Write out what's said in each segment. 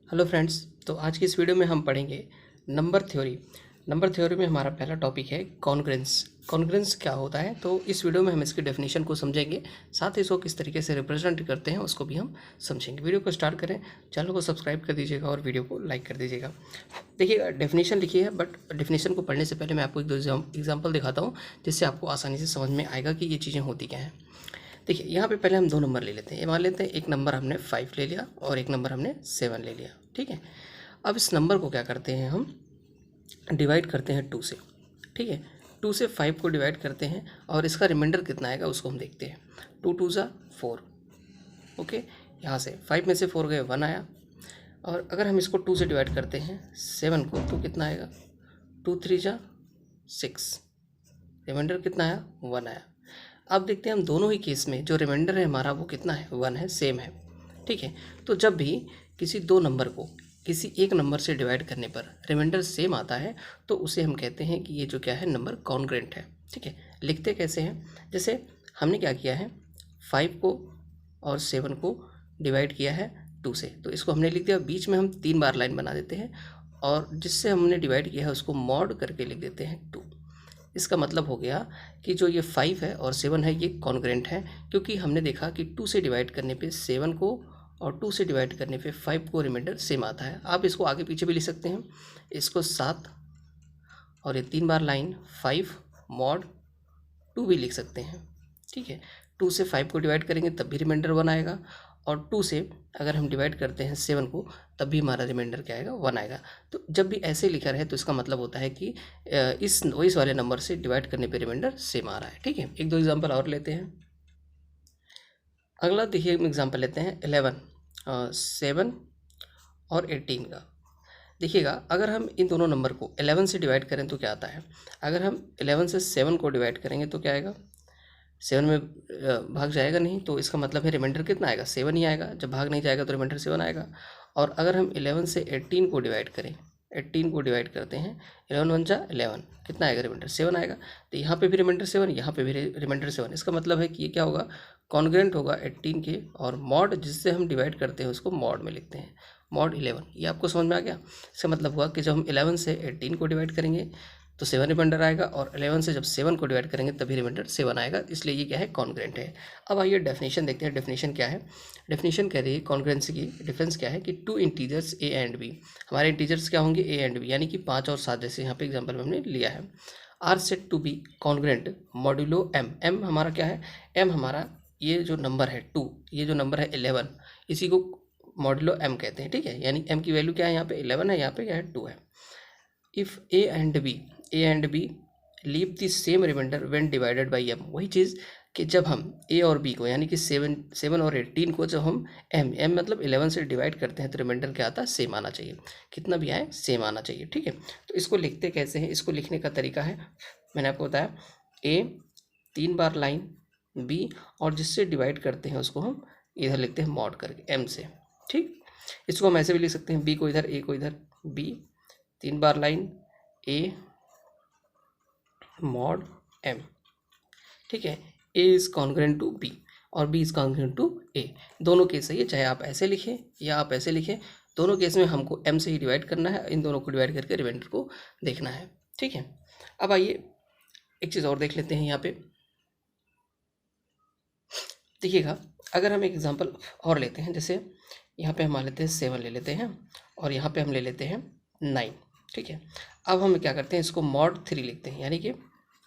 Hello friends. तो आज की इस वीडियो में हम पढ़ेंगे नंबर थ्योरी। नंबर थ्योरी में हमारा पहला टॉपिक है कॉन्ग्रेंस। कॉन्ग्रेंस क्या होता है, तो इस वीडियो में हम इसकी डेफिनेशन को समझेंगे, साथ ही इसको किस तरीके से रिप्रेजेंट करते हैं उसको भी हम समझेंगे। वीडियो को स्टार्ट करें, चैनल को सब्सक्राइब कर दीजिएगा और वीडियो को लाइक कर दीजिएगा। देखिए, डेफिनेशन लिखी है, बट डेफिनेशन को पढ़ने से पहले मैं आपको एक दो एग्जाम्पल दिखाता हूँ, जिससे आपको आसानी से समझ में आएगा कि ये चीज़ें होती क्या हैं। देखिए, यहाँ पे पहले हम दो नंबर ले लेते हैं। ये मान लेते हैं एक नंबर हमने 5 ले लिया और एक नंबर हमने 7 ले लिया। ठीक है, अब इस नंबर को क्या करते हैं, हम डिवाइड करते हैं 2 से। ठीक है, 2 से 5 को डिवाइड करते हैं और इसका रिमाइंडर कितना आएगा उसको हम देखते हैं। 2 2 ज़ा 4। ओके, यहाँ से 5 में से 4 गए, 1 आया। और अगर हम इसको 2 से डिवाइड करते हैं 7 को, तो कितना आएगा, 2 3 ज़ा 6। रिमाइंडर कितना आया, 1 आया। अब देखते हैं हम दोनों ही केस में जो रिमाइंडर है हमारा वो कितना है, 1 है, सेम है। ठीक है, तो जब भी किसी दो नंबर को किसी एक नंबर से डिवाइड करने पर रिमाइंडर सेम आता है, तो उसे हम कहते हैं कि ये जो क्या है, नंबर कॉन्ग्रेंट है। ठीक है, लिखते कैसे हैं, जैसे हमने क्या किया है, 5 को और 7 को डिवाइड किया है 2 से, तो इसको हमने लिख दिया। बीच में हम 3 बार लाइन बना देते हैं और जिससे हमने डिवाइड किया है उसको मॉड करके लिख देते हैं 2। इसका मतलब हो गया कि जो ये 5 है और 7 है ये कॉन्ग्रेंट है, क्योंकि हमने देखा कि 2 से डिवाइड करने पे 7 को और 2 से डिवाइड करने पे 5 को रिमाइंडर सेम आता है। आप इसको आगे पीछे भी लिख सकते हैं, इसको 7 और ये 3 बार लाइन 5 मॉड 2 भी लिख सकते हैं। ठीक है, 2 से 5 को डिवाइड करेंगे तब भी रिमाइंडर 1 आएगा, और 2 से अगर हम डिवाइड करते हैं 7 को तब भी हमारा रिमाइंडर क्या आएगा, 1 आएगा। तो जब भी ऐसे लिखा रहे तो इसका मतलब होता है कि इस वाले नंबर से डिवाइड करने पे रिमाइंडर सेम आ रहा है। ठीक है, एक दो एग्जांपल और लेते हैं। अगला देखिए, एग्जांपल लेते हैं 11 7 और 18 का। देखिएगा, अगर हम इन दोनों नंबर को 11 से डिवाइड करें तो क्या आता है। अगर हम 11 से 7 को डिवाइड करेंगे तो क्या आएगा, 7 में भाग जाएगा नहीं, तो इसका मतलब है रिमाइंडर कितना आएगा, 7 ही आएगा। जब भाग नहीं जाएगा तो रिमाइंडर 7 आएगा। और अगर हम 11 से 18 को डिवाइड करें, 18 को डिवाइड करते हैं, 11 1 जा 11, कितना आएगा, रिमाइंडर 7 आएगा। तो यहाँ पे भी रिमाइंडर 7, यहाँ पे भी रिमाइंडर 7। इसका मतलब है कि ये क्या होगा, कॉन्ग्रेंट होगा 18 के, और मॉड जिससे हम डिवाइड करते हैं उसको मॉड में लिखते हैं, मॉड 11। ये आपको समझ में आ गया। इसका मतलब हुआ कि जब हम 11 से 18 को डिवाइड करेंगे तो 7 रिमाइंडर आएगा, और 11 से जब 7 को डिवाइड करेंगे तभी रिमाइंडर 7 आएगा, इसलिए ये क्या है, कॉन्ग्रेंट है। अब आइए डेफिनेशन देखते हैं। डेफिनेशन क्या है, डेफिनेशन कह रही है कॉन्ग्रेंसी की डिफरेंस क्या है कि 2 इंटीजर्स ए एंड बी, हमारे इंटीजर्स क्या होंगे, ए एंड बी, यानी कि 5 और 7, जैसे यहाँ पे एग्जाम्पल में हमने लिया है, R set to B congruent modulo M. M हमारा क्या है, एम हमारा ये जो नंबर है 2, ये जो नंबर है 11, इसी को मॉड्यूलो एम कहते हैं। ठीक है, यानी एम की वैल्यू क्या है, यहाँ पे 11 है, यहाँ पे क्या है, 2 है। If A and B leave the same remainder when divided by M, वही चीज़ कि जब हम ए और बी को, यानी कि 7 और 18 को जब हम एम मतलब 11 से डिवाइड करते हैं तो रिमाइंडर क्या आता है, सेम आना चाहिए, कितना भी आए सेम आना चाहिए। ठीक है, तो इसको लिखते कैसे हैं, इसको लिखने का तरीका है, मैंने आपको बताया, ए 3 बार लाइन बी, और जिससे डिवाइड करते हैं उसको हम इधर लिखते हैं मॉड करके एम से। ठीक, इसको हम ऐसे भी लिख सकते हैं, बी को इधर, ए को इधर, बी 3 बार लाइन ए मॉड एम। ठीक है, A is congruent to B और B is congruent to A. दोनों केस सही है, चाहे आप ऐसे लिखें या आप ऐसे लिखें, दोनों केस में हमको एम से ही डिवाइड करना है, इन दोनों को डिवाइड करके रिमाइंडर को देखना है। ठीक है, अब आइए एक चीज़ और देख लेते हैं। यहाँ पे देखिएगा, अगर हम एक एग्जांपल और लेते हैं, जैसे यहाँ पे हम मान लेते हैं 7 ले लेते हैं और यहाँ पे हम ले लेते हैं 9। ठीक है, अब हम क्या करते हैं, इसको मॉड 3 लिखते हैं, यानी कि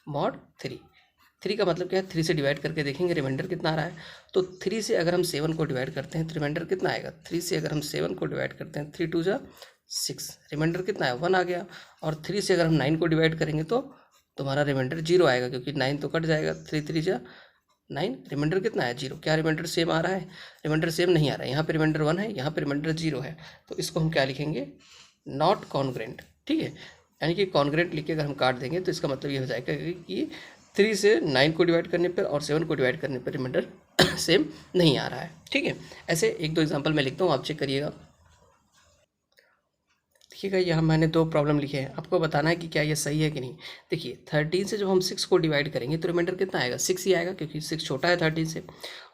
मॉड 3 का मतलब क्या है, 3 से डिवाइड करके देखेंगे रिमाइंडर कितना आ रहा है। तो 3 से अगर हम 7 को डिवाइड करते हैं तो रिमाइंडर कितना आएगा, 3 से अगर हम 7 को डिवाइड करते हैं 3 2 जा 6, रिमाइंडर कितना है, 1 आ गया। और 3 से अगर हम 9 को डिवाइड करेंगे तो तुम्हारा रिमाइंडर 0 आएगा, क्योंकि 9 तो कट जाएगा, 3 3 जा 9, रिमाइंडर कितना है, 0। क्या रिमाइंडर सेम आ रहा है, रिमाइंडर सेम नहीं आ रहा है, यहाँ पे रिमाइंडर 1 है, यहाँ पे रिमाइंडर 0 है, तो इसको हम क्या लिखेंगे, नॉट कॉन्ग्रेंट। ठीक है, यानी कि कॉन्ग्रेंट लिख के अगर हम काट देंगे तो इसका मतलब ये हो जाएगा कि 3 से 9 को डिवाइड करने पर और 7 को डिवाइड करने पर रिमाइंडर सेम नहीं आ रहा है। ठीक है, ऐसे एक दो एग्जांपल मैं लिखता हूँ, आप चेक करिएगा। देखिएगा यहाँ मैंने 2 प्रॉब्लम लिखे हैं, आपको बताना है कि क्या ये सही है कि नहीं। देखिए 13 से जब हम 6 को डिवाइड करेंगे तो रिमाइंडर कितना आएगा, 6 ही आएगा, क्योंकि 6 छोटा है 13 से।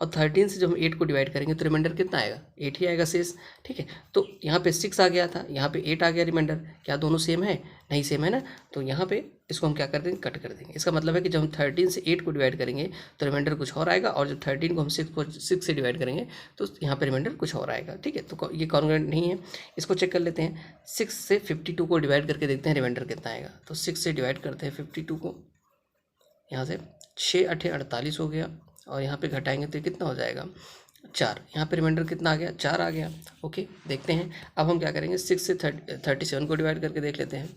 और 13 से जब हम 8 को डिवाइड करेंगे तो रिमाइंडर कितना आएगा, 8 ही आएगा शेष। ठीक है, तो यहाँ पे 6 आ गया था, यहाँ पे 8 आ गया रिमाइंडर। क्या दोनों सेम है, नहीं सेम है ना। तो यहाँ पे इसको हम क्या कर देंगे, कट कर देंगे। इसका मतलब है कि जब हम 13 से 8 को डिवाइड करेंगे तो रिमाइंडर कुछ और आएगा, और जब 13 को हम 6 से डिवाइड करेंगे तो यहाँ पे रिमाइंडर कुछ और आएगा। ठीक है, तो ये कॉन्ग्रुएंट नहीं है। इसको चेक कर लेते हैं, 6 से 52 को डिवाइड करके देखते हैं रिमाइंडर कितना आएगा। तो 6 से डिवाइड करते हैं 52 को, यहाँ से 6 8 48 हो गया, और यहाँ पे घटाएंगे तो कितना हो जाएगा, 4। यहाँ पे रिमाइंडर कितना आ गया, 4 आ गया। ओके, देखते हैं अब हम क्या करेंगे, 6 से 37 को डिवाइड करके देख लेते हैं।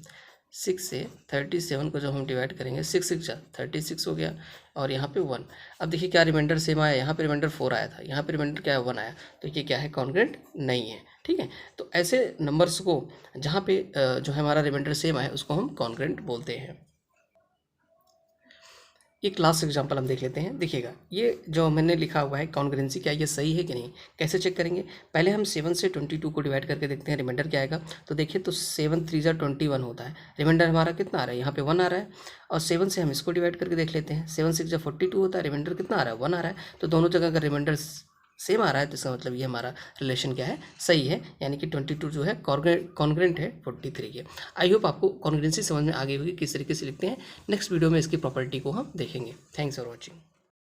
6 से 37 को जब हम डिवाइड करेंगे, 6 6 36 हो गया, और यहाँ पे 1। अब देखिए क्या रिमाइंडर सेम आया, यहाँ पे रिमाइंडर 4 आया था, यहाँ पे रिमाइंडर क्या है, 1 आया। तो ये क्या है, कॉन्ग्रुएंट नहीं है। ठीक है, तो ऐसे नंबर्स को जहाँ पे जो है हमारा रिमाइंडर सेम आया उसको हम कॉन्ग्रुएंट बोलते हैं। एक लास्ट एग्जांपल हम देख लेते हैं। देखिएगा ये जो मैंने लिखा हुआ है कॉन्ग्रुएंसी, क्या ये सही है कि नहीं, कैसे चेक करेंगे। पहले हम 7 से 22 को डिवाइड करके देखते हैं रिमाइंडर क्या आएगा। तो देखिए, तो 7 3 21 होता है, रिमाइंडर हमारा कितना आ रहा है, यहाँ पे 1 आ रहा है। और 7 से हम इसको डिवाइड करके देख लेते हैं, 7 6 42 होता है, रिमाइंडर कितना आ रहा है, 1 आ रहा है। तो दोनों जगह अगर रिमाइंडर सेम आ रहा है तो इसका मतलब ये हमारा रिलेशन क्या है, सही है, यानी कि 22 जो है कॉन्ग्रुएंट है 43 के। आई होप आपको कॉन्ग्रुएंसी समझ में आ गई होगी किस तरीके से लिखते हैं। नेक्स्ट वीडियो में इसकी प्रॉपर्टी को हम देखेंगे। Thanks for watching.